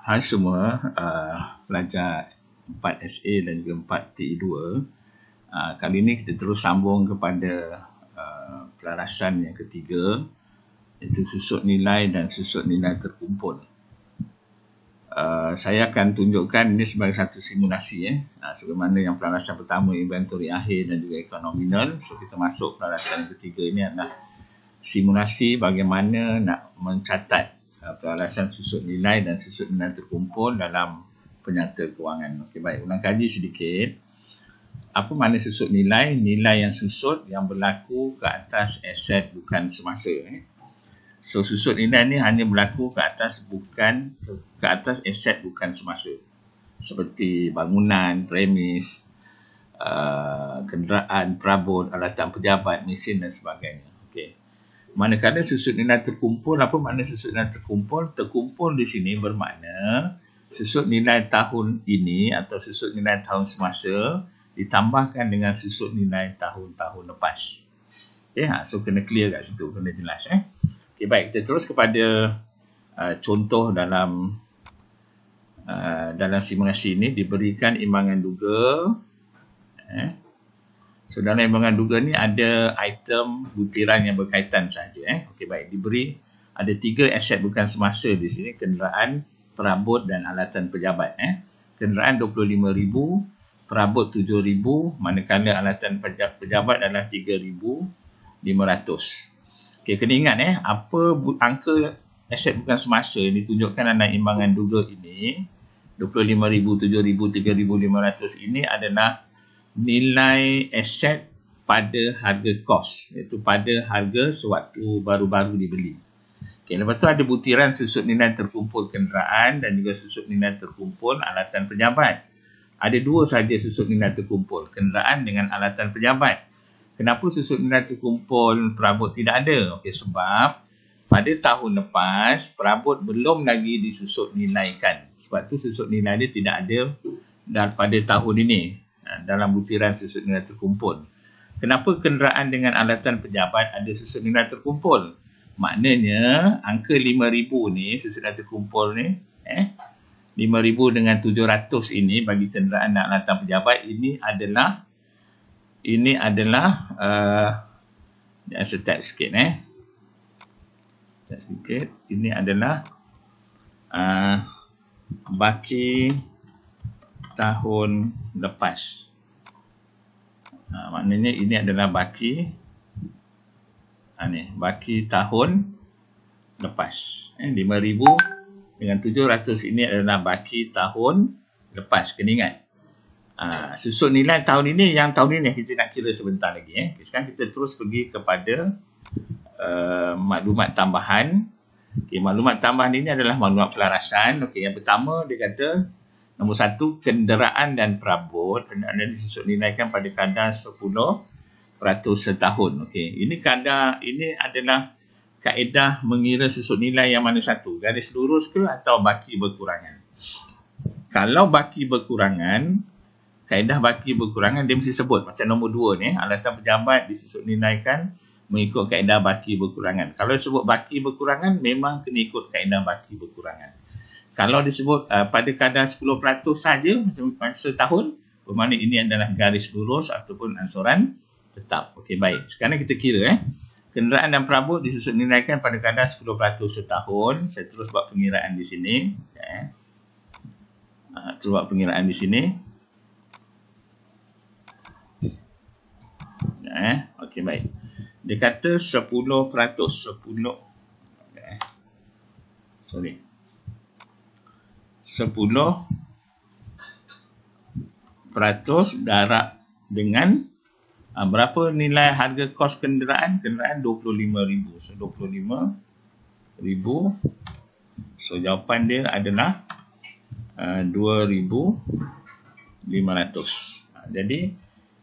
Hai semua, pelajar 4SA dan juga 4TE2. Kali ini kita terus sambung kepada pelarasan yang ketiga, iaitu susut nilai dan susut nilai terkumpul. Saya akan tunjukkan ini sebagai satu simulasi. Sebagaimana yang pelarasan pertama, inventory akhir dan juga ekonominal. So kita masuk pelarasan yang ketiga ini adalah simulasi bagaimana nak mencatat pelarasan susut nilai dan susut nilai terkumpul dalam penyata kewangan. Okey, baik, ulang kaji sedikit. Apa makna susut nilai? Nilai yang susut yang berlaku ke atas aset bukan semasa. So susut nilai ni hanya berlaku ke atas aset bukan semasa. Seperti bangunan, premis, kenderaan, perabot, alatan pejabat, mesin dan sebagainya. Okey. Manakala susut nilai terkumpul, apa makna susut nilai terkumpul? Terkumpul di sini bermakna susut nilai tahun ini atau susut nilai tahun semasa ditambahkan dengan susut nilai tahun-tahun lepas. Okay, so kena clear kat situ, kena jelas. Okay, baik, kita terus kepada contoh dalam simulasi ini. Diberikan imbangan duga. So dalam imbangan duga ni ada item butiran yang berkaitan sahaja. Okey, baik, diberi ada 3 aset bukan semasa di sini, kenderaan, perabot dan alatan pejabat. Kenderaan 25,000, perabot 7,000, manakala alatan pejabat adalah 3,500. Okey, kena ingat apa angka aset bukan semasa yang ditunjukkan dalam imbangan duga ini, 25,000, 7,000, 3,500 ini adalah nilai aset pada harga kos, iaitu pada harga sewaktu baru-baru dibeli. Okay, lepas tu ada butiran susut nilai terkumpul kenderaan dan juga susut nilai terkumpul alatan pejabat. Ada 2 sahaja susut nilai terkumpul, kenderaan dengan alatan pejabat. Kenapa susut nilai terkumpul perabot tidak ada? Okay, sebab pada tahun lepas perabot belum lagi disusut nilaikan. Sebab tu susut nilai dia tidak ada pada tahun ini dalam butiran susut nilai terkumpul. Kenapa kenderaan dengan alatan pejabat ada susut nilai terkumpul? Maknanya angka 5,000 ni, susut nilai terkumpul ni, 5,000 dengan 700 ini bagi kenderaan dan alatan pejabat, ini adalah saya type sikit ini adalah baki tahun lepas. Maknanya ini adalah baki tahun lepas. 5,000 dengan 700 ini adalah baki tahun lepas. Kena ingat. Susut nilai tahun ini, yang tahun ini kita nak kira sebentar lagi. Sekarang kita terus pergi kepada maklumat tambahan. Maklumat tambahan ini adalah maklumat pelarasan. Yang pertama dia kata, nombor 1, kenderaan dan perabot anda disusut nilaikan pada kadar 10% setahun. Ini adalah kaedah mengira susut nilai yang mana satu, garis lurus ke atau baki berkurangan. Kalau baki berkurangan, kaedah baki berkurangan dia mesti sebut macam nombor 2 ni, alatan pejabat disusut nilaikan mengikut kaedah baki berkurangan. Kalau disebut baki berkurangan, memang kena ikut kaedah baki berkurangan. Kalau disebut pada kadar 10% saja macam setahun, bermakna ini adalah garis lurus ataupun ansuran tetap. Okey, baik. Sekarang kita kira kenderaan dan perabot disusut nilaikan pada kadar 10% setahun. Saya terus buat pengiraan di sini. Terus buat pengiraan di sini. Okey, baik. Dia kata 10%. 10% darab dengan berapa nilai harga kos kenderaan? Kenderaan 25,000. So 25,000. So jawapan dia adalah 2,500. Jadi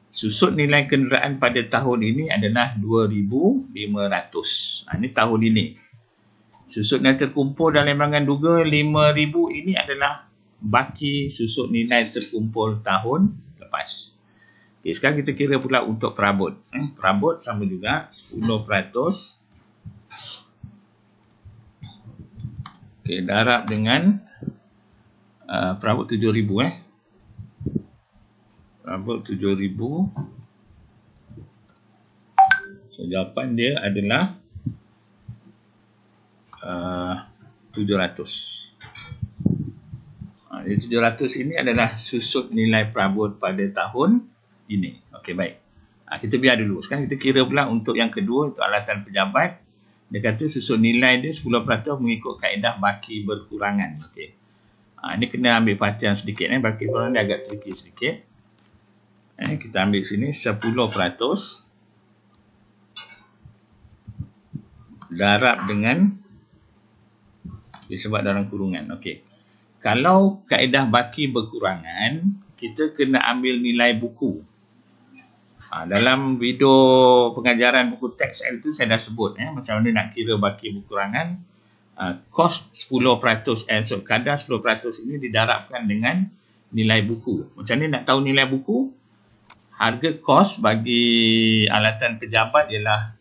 susut nilai kenderaan pada tahun ini adalah 2,500. Ini tahun ini. Susut nilai terkumpul dalam imbangan duga 5,000 ini adalah baki susut nilai terkumpul tahun lepas. Okey, sekarang kita kira pula untuk perabot. Perabot sama juga 10%. Okey, darab dengan perabot 7,000 perabot 7,000. So jawapan dia adalah 700. Jadi 700 ini adalah susut nilai perabot pada tahun ini. Okey, baik. Kita biar dulu. Sekarang kita kira pula untuk yang kedua, untuk alatan pejabat. Dia kata susut nilai dia 10% mengikut kaedah baki berkurangan. Okey. Ini kena ambil perhatian sedikit. Baki berkurangan dia agak tricky sedikit. Kita ambil sini 10% darab dengan disebut dalam kurungan. Okey. Kalau kaedah baki berkurangan, kita kena ambil nilai buku. Dalam video pengajaran buku teks itu saya dah sebut macam mana nak kira baki berkurangan. Kos 10%, so kadar 10% ini didarabkan dengan nilai buku. Macam mana nak tahu nilai buku? Harga kos bagi alatan pejabat ialah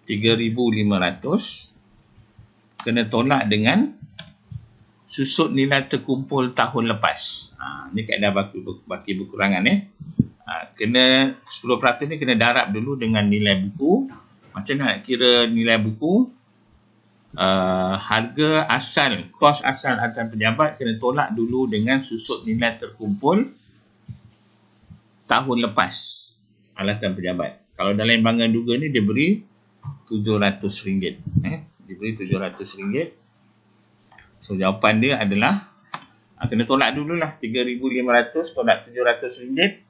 3,500. Kena tolak dengan susut nilai terkumpul tahun lepas. Ini kaedah baki berkurangan. Kena 10% ni kena darab dulu dengan nilai buku. Macam mana nak kira nilai buku? Harga asal, kos asal alatan pejabat kena tolak dulu dengan susut nilai terkumpul tahun lepas alatan pejabat. Kalau dalam imbangan duga ni dia beri RM700. Dia beri RM700. So jawapan dia adalah kena tolak dululah 3,500 tolak RM700.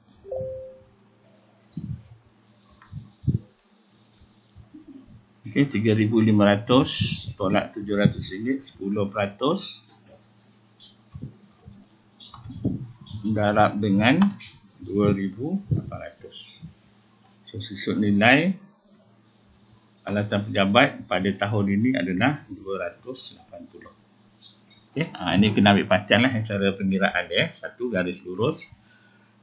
Okey, 3,500 tolak RM700, 10% darab dengan 2,800. So susut nilai alatan pejabat pada tahun ini adalah 280. Okey, ini kena ambil perhatian cara pengiraan dia. Satu, garis lurus.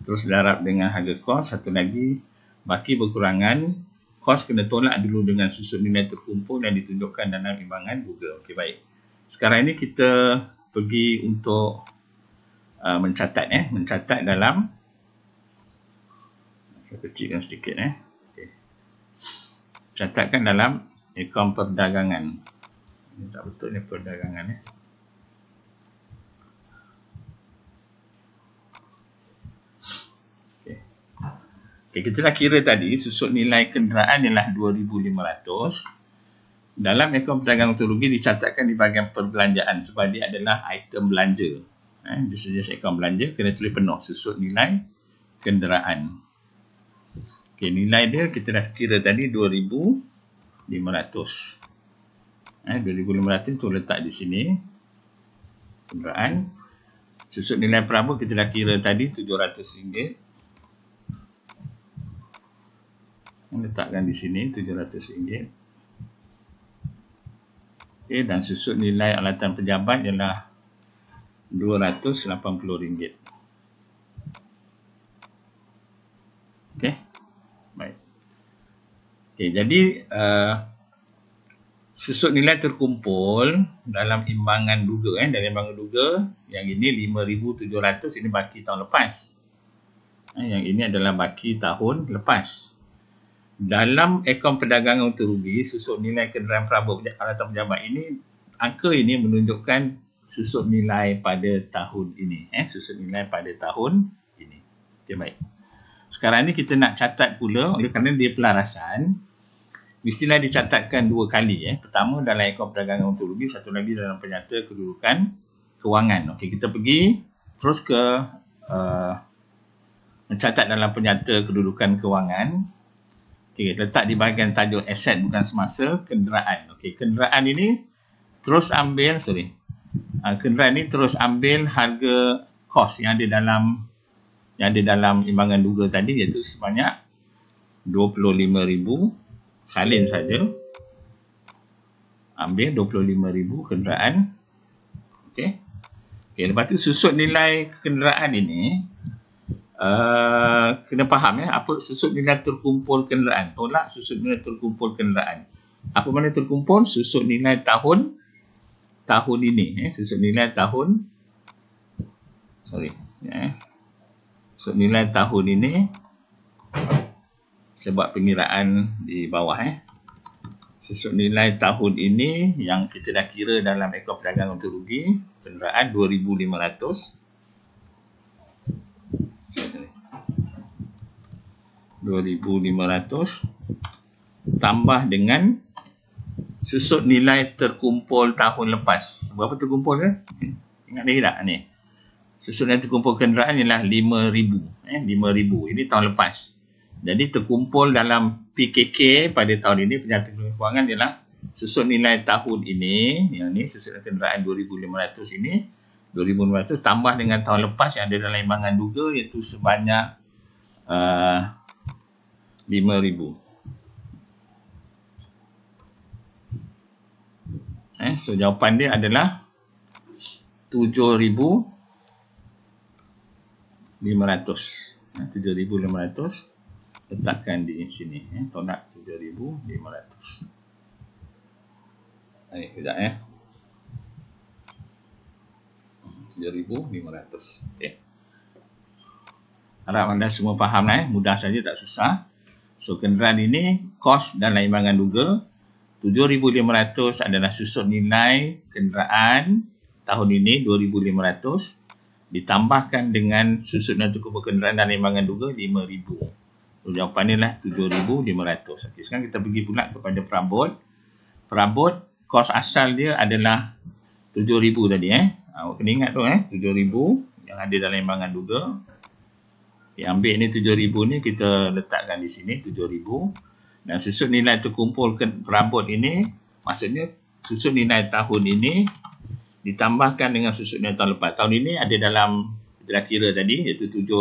Terus darab dengan harga kos. Satu lagi, baki berkurangan. Kos kena tolak dulu dengan susut nilai terkumpul yang ditunjukkan dalam imbangan Google. Okey, baik. Sekarang ini kita pergi untuk mencatat. Mencatat dalam, saya kecilkan sedikit. Okay. Catatkan dalam akaun perdagangan. Ini tak betul ni perdagangan. Okay, kita dah kira tadi susut nilai kenderaan ialah 2,500. Dalam akaun perdagangan untuk rugi dicatatkan di bahagian perbelanjaan sebab dia adalah item belanja. Dia sejenis akaun belanja, kena tulis penuh susut nilai kenderaan. Okay, nilai dia kita dah kira tadi 2,500. 2,500 tu letak di sini. Kenderaan. Susut nilai perabot kita dah kira tadi RM700. Letakkan di sini RM700. Okay, dan susut nilai alatan pejabat ialah RM280. Okey. Baik. Okey, jadi susut nilai terkumpul dalam imbangan duga dalam imbangan duga yang ini 5,700 ini baki tahun lepas. Yang ini adalah baki tahun lepas. Dalam akaun perdagangan untuk rugi, susut nilai kenderaan perabot alatan pejabat ini, angka ini menunjukkan susut nilai pada tahun ini. Susut nilai pada tahun ini. Okey, baik. Sekarang ni kita nak catat pula, oleh kerana dia pelarasan, mestilah dicatatkan dua kali. Pertama dalam akaun perdagangan untuk rugi, satu lagi dalam penyata kedudukan kewangan. Okey, kita pergi terus ke mencatat dalam penyata kedudukan kewangan. Okey, letak di bahagian tajuk aset bukan semasa kenderaan. Okey, kenderaan ini terus ambil, kenderaan ini terus ambil harga kos yang ada dalam imbangan duga tadi, iaitu sebanyak 25,000. Salin saja. Ambil 25,000 kenderaan. Okey. Okey, lepas tu susut nilai kenderaan ini kena faham apa susut nilai terkumpul kenderaan. Tolak susut nilai terkumpul kenderaan. Apa makna terkumpul? Susut nilai tahun ini. Susut nilai tahun Sorry. So nilai tahun ini sebab pengiraan di bawah. Susut nilai tahun ini yang kita dah kira dalam ekor perdagangan untung rugi, kenderaan 2,500. 2,500 tambah dengan susut nilai terkumpul tahun lepas. Berapa terkumpul ke? Ingat lagi tak ni? Susut nilai terkumpul kenderaan ialah 5,000. 5,000. Ini tahun lepas. Jadi terkumpul dalam PKK pada tahun ini, Penyelidikan Kewangan ialah susut nilai tahun ini, yang ni susut nilai kenderaan 2,500 ini, 2,500 tambah dengan tahun lepas yang ada dalam imbangan duga iaitu sebanyak 5,000. So jawapan dia adalah 7,500. 7,500 letakkan di sini. Tolak 7,500. Sekejap 7,500. Okay. Harap anda semua faham mudah saja, tak susah. So kenderaan ini kos dalam imbangan duga 7,500 adalah susut nilai kenderaan tahun ini 2,500 ditambahkan dengan susut nilai terkumpul kenderaan dalam imbangan duga 5,000. So jawapan ni lah 7,500. Okay, sekarang kita pergi pula kepada perabot. Perabot kos asal dia adalah 7,000 tadi. Awak kena ingat tu 7,000 yang ada dalam imbangan duga. Okay, ambil ni 7,000 ni kita letakkan di sini 7,000. Dan susut nilai terkumpul perabot ini, maksudnya susut nilai tahun ini ditambahkan dengan susut nilai tahun lepas. Tahun ini ada dalam, kita dah kira tadi, iaitu 700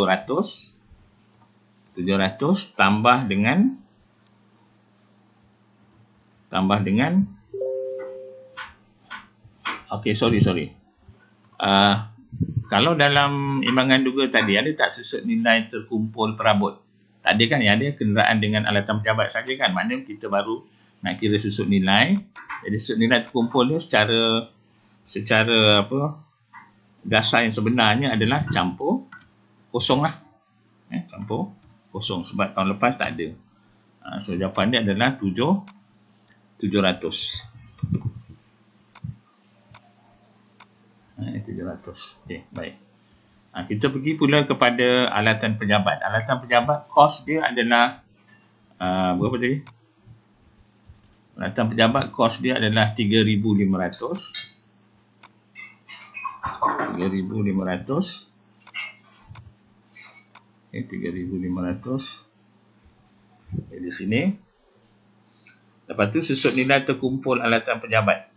tambah dengan okey, sorry. Kalau dalam imbangan duga tadi ada tak susut nilai terkumpul perabot? Tak ada kan? Yang ada kenderaan dengan alatan pejabat saja kan? Maknanya kita baru nak kira susut nilai. Jadi susut nilai terkumpul ni secara dasar yang sebenarnya adalah campur kosong lah. Campur kosong sebab tahun lepas tak ada. So jawapan dia adalah 700. 700. Okey, baik. Kita pergi pula kepada alatan pejabat. Alatan pejabat kos dia adalah berapa tadi? Alatan pejabat kos dia adalah 3,500. 3,500. Okay, 3,500. Di sini. Lepas tu susut nilai terkumpul alatan pejabat.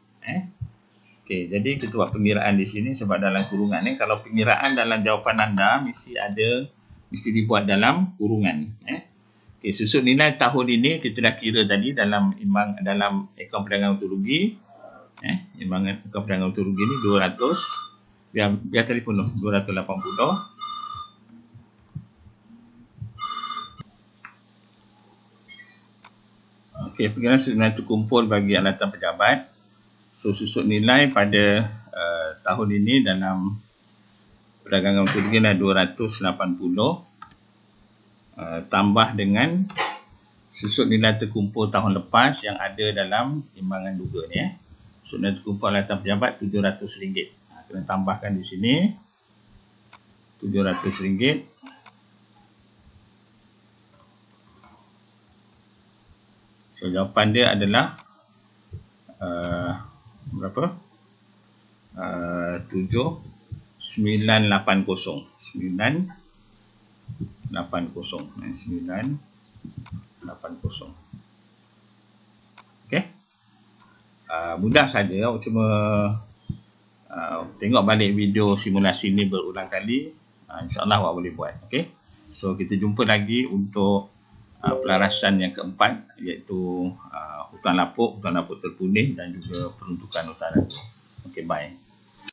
Okey, jadi kita buat pengiraan di sini sebab dalam kurungan ni. Kalau pengiraan dalam jawapan anda mesti dibuat dalam kurungan. Okey, susut nilai tahun ini kita dah kira tadi dalam akaun perdagangan untung rugi. Imbangan akaun perdagangan untung rugi ni 200. Biar telefon tu 280. Okey, pengiraan susut nilai terkumpul bagi alatan pejabat. So susut nilai pada tahun ini dalam perdagangan untung rugi adalah 280 tambah dengan susut nilai terkumpul tahun lepas yang ada dalam imbangan duga ni. Susut nilai terkumpul alatan pejabat RM700. Kena tambahkan di sini RM700. So jawapan dia adalah berapa? 980. 980. Okey. Mudah saja, awak cuma tengok balik video simulasi ni berulang kali. InsyaAllah awak boleh buat. Okey. So kita jumpa lagi untuk pelarasan yang keempat, iaitu hutang lapuk terpunih dan juga peruntukan hutang. Okey, bye.